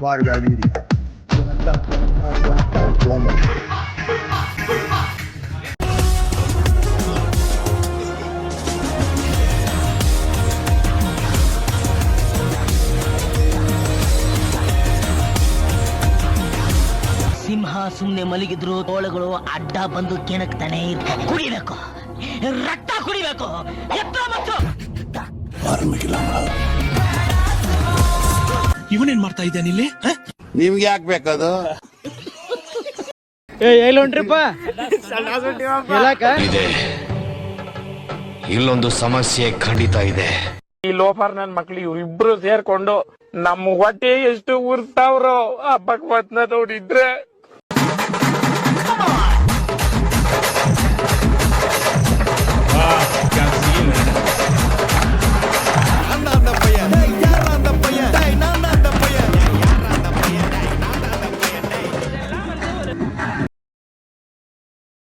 Varga Lirica. ಸಿಂಹ ಸುಮ್ನೆ ಮಲಗಿದ್ರು ತೋಳಗಳು ಅಡ್ಡ ಬಂದು ಕೆಣಕ್ತಾನೆ ಇರ್ತಾರೆ. ಕುಡಿಬೇಕು, ರಕ್ತ ಕುಡಿಬೇಕು. ಇವನೇನ್ ಮಾಡ್ತಾ ಇದ್ದಾನೆ ಇಲ್ಲಿ? ನಿಮ್ಗೆ ಯಾಕೆ ಬೇಕದು? ಇದೆ, ಇಲ್ಲೊಂದು ಸಮಸ್ಯೆ ಖಂಡಿತ ಇದೆ. ಈ ಲೋಫರ್ ನನ್ ಮಕ್ಳು ಇವ್ರಿಬ್ರು ಸೇರ್ಕೊಂಡು ನಮ್ಮ ಹೊಟ್ಟೆ ಎಷ್ಟು ಉರ್ತಾವ್ರೋ ಆ ಭಗವತ್ನ ನೋಡಿದ್ರೆ